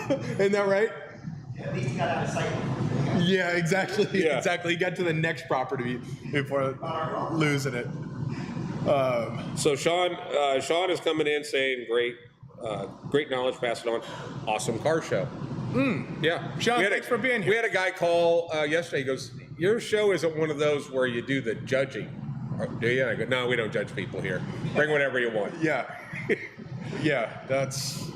Isn't that right?
At least he got out of sight.
Yeah, exactly.
Yeah.
Exactly. He got to the next property before losing it.
So Sean is coming in saying great knowledge, pass it on. Awesome car show. Yeah.
Sean, thanks for being here.
We had a guy call yesterday. He goes, your show isn't one of those where you do the judging. Do you? I go, no, we don't judge people here. Bring whatever you want.
Yeah. Yeah, that's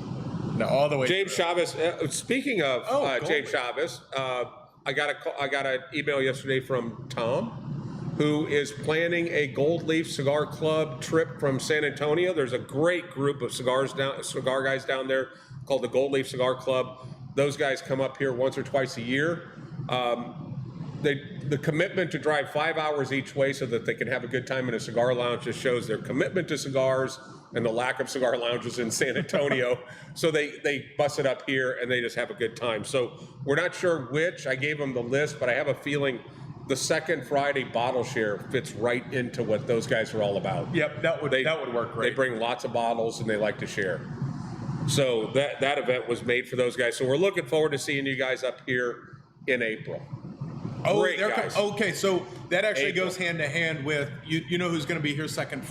all the way.
James Chavez. Speaking of James Chavez, I got an email yesterday from Tom, who is planning a Gold Leaf Cigar Club trip from San Antonio. There's a great group of cigar guys down there called the Gold Leaf Cigar Club. Those guys come up here once or twice a year. The commitment to drive 5 hours each way so that they can have a good time in a cigar lounge just shows their commitment to cigars and the lack of cigar lounges in San Antonio. So they bus it up here and they just have a good time. So we're not sure which. I gave them the list, but I have a feeling the second Friday bottle share fits right into what those guys are all about.
Yep, that would work great.
They bring lots of bottles and they like to share. So that event was made for those guys. So we're looking forward to seeing you guys up here in April.
Oh,
Great guys.
Okay, so that actually
April.
goes hand to hand with you know who's going to be here second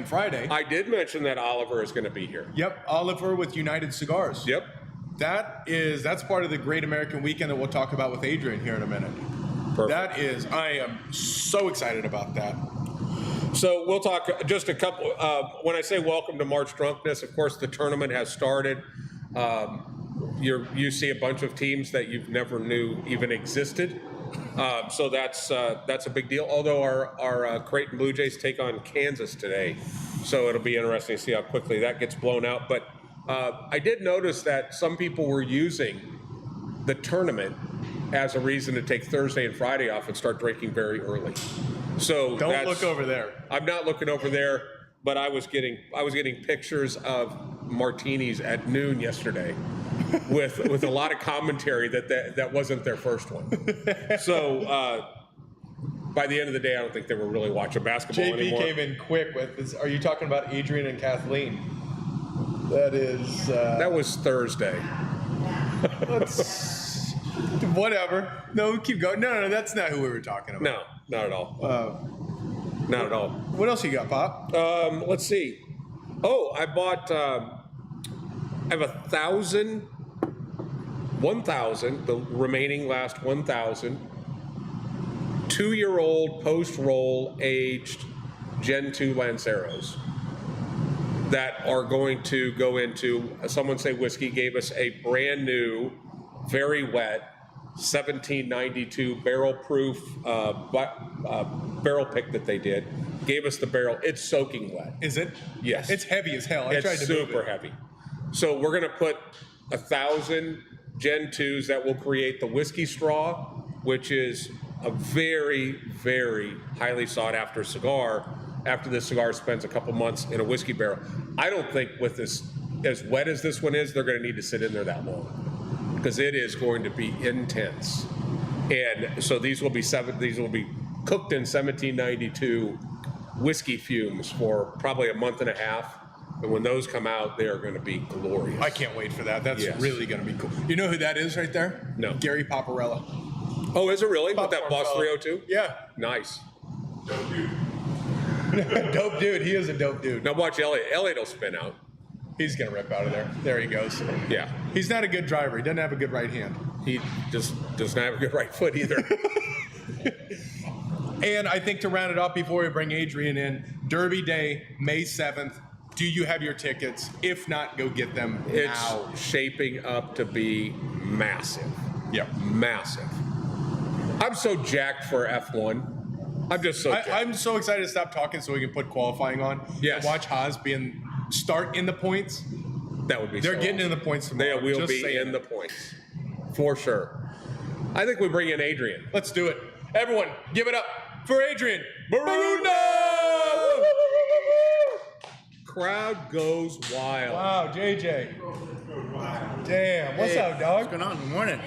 Friday.
I did mention that Oliver is going to be here.
Yep, Oliver with United Cigars.
Yep.
That's part of the Great American Weekend that we'll talk about with Adrian here in a minute.
Perfect.
I am so excited about that.
So we'll talk just a couple. When I say welcome to March Drunkness, of course the tournament has started. You see a bunch of teams that you've never knew even existed. So that's a big deal. Although our Creighton Blue Jays take on Kansas today, so it'll be interesting to see how quickly that gets blown out. But I did notice that some people were using the tournament as a reason to take Thursday and Friday off and start drinking very early. So
Don't look over there.
I'm not looking over there, but I was getting pictures of martinis at noon yesterday. with a lot of commentary that wasn't their first one. So by the end of the day, I don't think they were really watching basketball anymore.
JP came in quick with this. Are you talking about Adrian and Kathleen? That is.
That was Thursday.
Whatever. No, keep going. No, that's not who we were talking about.
No, not at all. Not at all.
What else you got, Pop?
Let's see. Oh, I bought. I have 1,000, the remaining last 1,000, 2-year-old post-roll aged Gen 2 Lanceros that are going to go into, someone say whiskey, gave us a brand new, very wet, 1792 barrel proof barrel pick that they did. Gave us the barrel. It's soaking wet.
Is it?
Yes.
It's heavy as hell. I tried
It's
to move
super
it.
heavy. So we're going to put 1,000 Gen 2s that will create the whiskey straw, which is a very, very highly sought after cigar after this cigar spends a couple months in a whiskey barrel. I don't think with this, as wet as this one is, they're going to need to sit in there that long because it is going to be intense. And so these will be cooked in 1792 whiskey fumes for probably a month and a half. And when those come out, they are going to be glorious.
I can't wait for that. That's
Yes.
really going to be cool. You know who that is right there?
No.
Gary Paparella.
Oh, is it really? With that
Popcorn
Boss
fella.
302?
Yeah.
Nice.
Dope dude. He is a dope dude.
Now watch Elliot. Elliot will spin out.
He's going to rip out of there. There he goes.
Yeah.
He's not a good driver. He doesn't have a good right hand.
He just does not have a good right foot either.
And I think to round it off before we bring Adrian in, Derby Day, May 7th. Do you have your tickets? If not, go get them
It's
now.
shaping up to be massive.
Yep.
Massive. I'm so jacked for F1. I'm just so jacked.
I'm so excited to stop talking so we can put qualifying on.
Yes.
And watch Haas start in the points.
That would be
They're
so
getting
awesome.
in the points
They
tomorrow.
will
Just
be
saying
in the points. For sure. I think we bring in Adrian.
Let's do it. Everyone, give it up for Adrian Barunda!
Crowd goes wild.
Wow, JJ. Damn. What's up, dog?
What's going on? Good morning.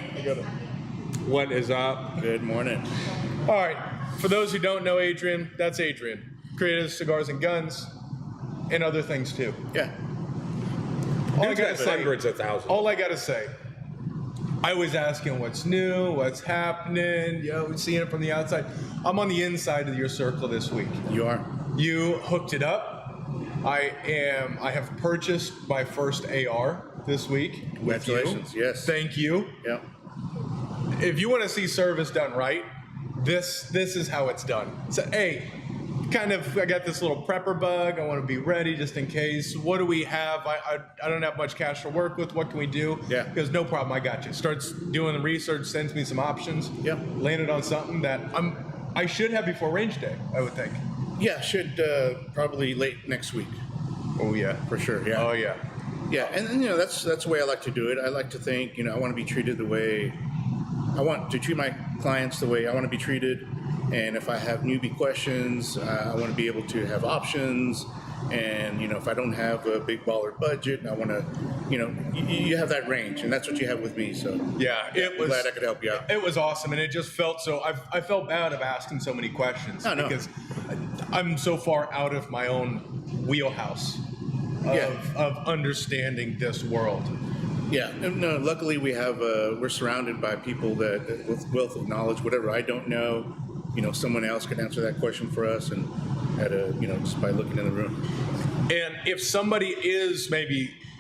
What is up?
Good morning.
All right. For those who don't know Adrian, that's Adrian. Creatives, Cigars, and Guns. and other things too.
Yeah.
Dude's got hundreds of thousands.
All I gotta say, I was asking what's new, what's happening, seeing it from the outside. I'm on the inside of your circle this week.
You are.
You hooked it up. I have purchased my first AR this week.
Congratulations. Yes.
Thank you.
Yeah.
If you want to see service done right, this is how it's done. So, hey, I got this little prepper bug. I want to be ready just in case. What do we have? I don't have much cash to work with. What can we do?
Yeah.
Because no problem, I got you. Starts doing the research, sends me some options.
Yep.
Landed on something that I should have before range day, I would think.
Yeah, should probably late next week.
Oh yeah.
For sure. Yeah.
Oh yeah.
Yeah, and that's the way I like to do it. I like to think, I want to be treated the way I want to treat my clients, the way I want to be treated. And if I have newbie questions, I want to be able to have options. And if I don't have a big baller budget, I want to, you have that range, and that's what you have with me. So
Yeah,
I'm glad I could help you out.
It was awesome, and it just felt so. I felt bad of asking so many questions because I'm so far out of my own wheelhouse of understanding this world.
Yeah, no. Luckily, we're surrounded by people that with wealth of knowledge. Whatever I don't know, someone else can answer that question for us, and just by looking in the room.
And if somebody is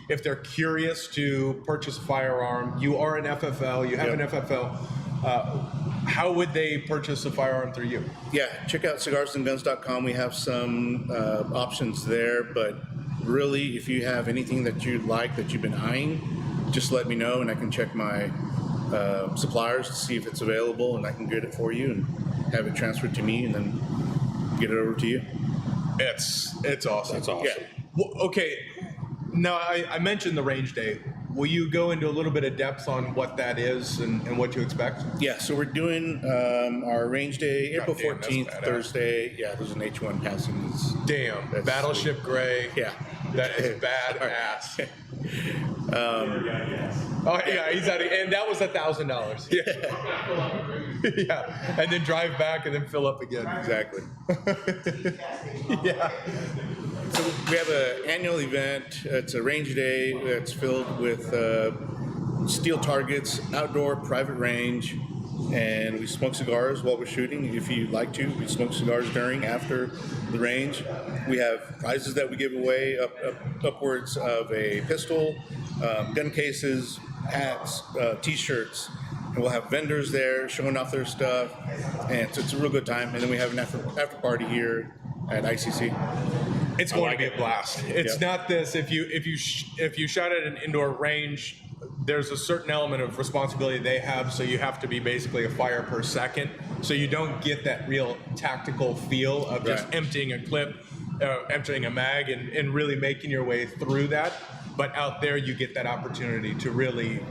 if they're curious to purchase a firearm, you are an FFL, you have an FFL. How would they purchase a firearm through you?
Yeah, check out cigarsandguns.com. We have some options there, but really, if you have anything that you like that you've been eyeing, just let me know, and I can check my suppliers to see if it's available, and I can get it for you and have it transferred to me, and then get it over to you.
It's awesome.
That's awesome.
Yeah.
Well, okay. Now I mentioned the range day. Will you go into a little bit of depth on what that is and what you expect?
Yeah, so we're doing our range day April
damn, that's
14th,
badass.
Thursday. Yeah, there's an H1 passing.
Damn,
That's
Battleship Gray.
Yeah.
That is badass. Oh yeah, he's out of, and that was $1,000. Yeah. Yeah, and then drive back and then fill up again.
Exactly.
Yeah.
So we have an annual event. It's a range day that's filled with steel targets, outdoor private range, and we smoke cigars while we're shooting. If you like to, we smoke cigars during, after the range. We have prizes that we give away, upwards of a pistol, gun cases, hats, T-shirts. And we'll have vendors there showing off their stuff, and so it's a real good time. And then we have an after party here at ICC.
It's going to be a blast. It's
Yeah.
not this. If you shot at an indoor range, there's a certain element of responsibility they have. So you have to be basically a fire per second. So you don't get that real tactical feel of just
Right.
emptying a clip, emptying a mag, and really making your way through that. But out there, you get that opportunity to really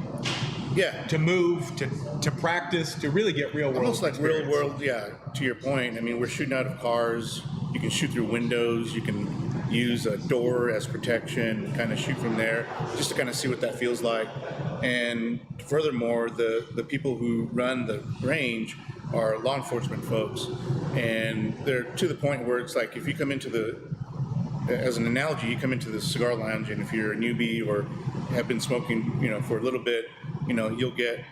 to move, to practice, to really get real world.
Almost like real
experience.
world, yeah, to your point. I mean, we're shooting out of cars. You can shoot through windows. You can use a door as protection and kind of shoot from there just to kind of see what that feels like. And furthermore, the people who run the range are law enforcement folks. And they're to the point where it's like if you come into as an analogy, you come into the cigar lounge, and if you're a newbie or have been smoking, for a little bit, you'll get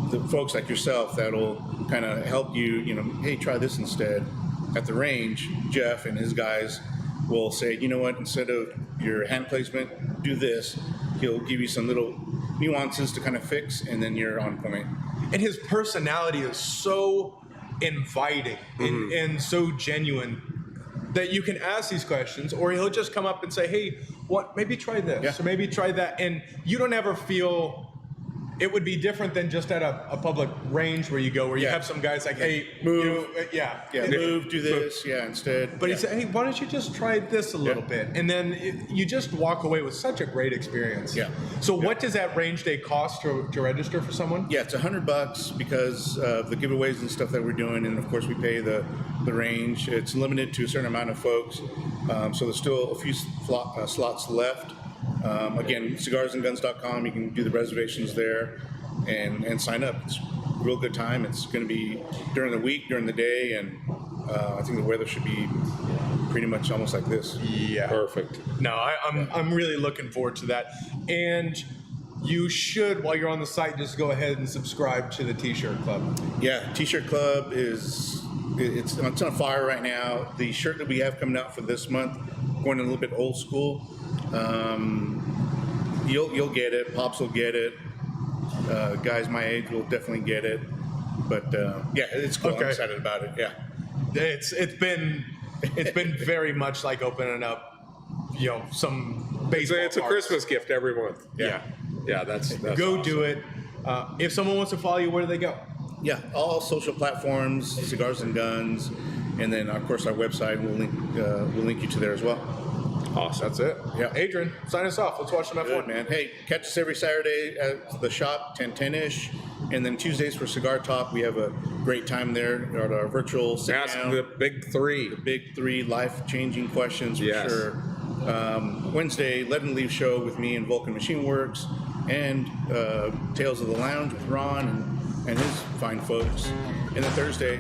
the folks like yourself that'll kind of help you, hey, try this instead. At the range, Jeff and his guys will say, you know what, instead of your hand placement, do this. He'll give you some little nuances to kind of fix, and then you're on point.
And his personality is so inviting and so genuine that you can ask these questions, or he'll just come up and say, hey, maybe try this, or maybe try that. And you don't ever feel, it would be different than just at a public range where you go, where you have some guys like, hey,
Move.
move,
Do this, instead.
But he said, hey, why don't you just try this a little bit? And then you just walk away with such a great experience.
Yeah.
So what does that range day cost to register for someone?
Yeah, it's $100 because of the giveaways and stuff that we're doing, and of course we pay the range. It's limited to a certain amount of folks, so there's still a few slots left. Again, cigarsandguns.com, you can do the reservations there and sign up. It's a real good time. It's going to be during the week, during the day, and I think the weather should be pretty much almost like this.
Yeah.
Perfect.
No, I'm really looking forward to that. And you should, while you're on the site, just go ahead and subscribe to the T-shirt club.
Yeah, T-shirt club it's on fire right now. The shirt that we have coming out for this month, going a little bit old school. You'll get it. Pops will get it. Guys my age will definitely get it. But yeah, it's cool.
Okay.
I'm excited about it. Yeah.
It's been very much like opening up, some baseball.
It's a
cards.
Christmas gift every month.
Yeah.
Yeah, that's
Go
awesome.
do it. If someone wants to follow you, where do they go?
Yeah, all social platforms, Cigars and Guns, and then of course our website. We'll link you to there as well.
Awesome.
That's it.
Yeah.
Adrian, sign us off. Let's watch some F1.
Good, man. Hey, catch us every Saturday at the shop, 10:10ish, and then Tuesdays for Cigar Talk. We have a great time there at our virtual sit
Ask
down.
the big three.
Big three life-changing questions for
Yes.
sure. Wednesday, Let and Leave show with me and Vulcan Machine Works, and Tales of the Lounge with Ron and his fine folks. And then Thursday,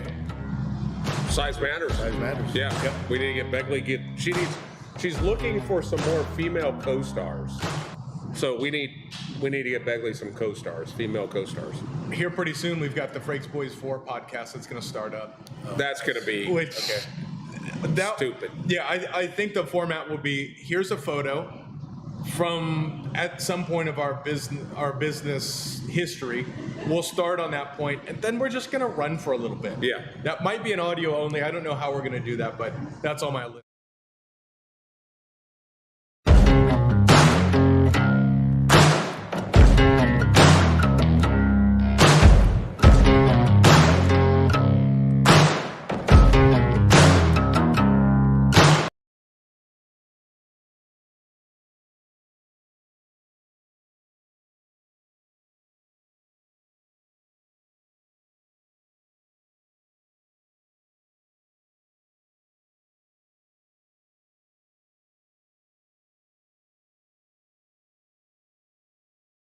Size matters.
Size Matters.
Yeah.
Yep.
We need to get Begley. She's looking for some more female co-stars. So we need to get Begley some co-stars, female co-stars.
Here pretty soon, we've got the Frakes Boys 4 podcast that's going to start up.
That's going to be stupid.
Yeah, I think the format will be, here's a photo from at some point of our business history. We'll start on that point, and then we're just going to run for a little bit.
Yeah.
That might be an audio only. I don't know how we're going to do that, but that's on my list.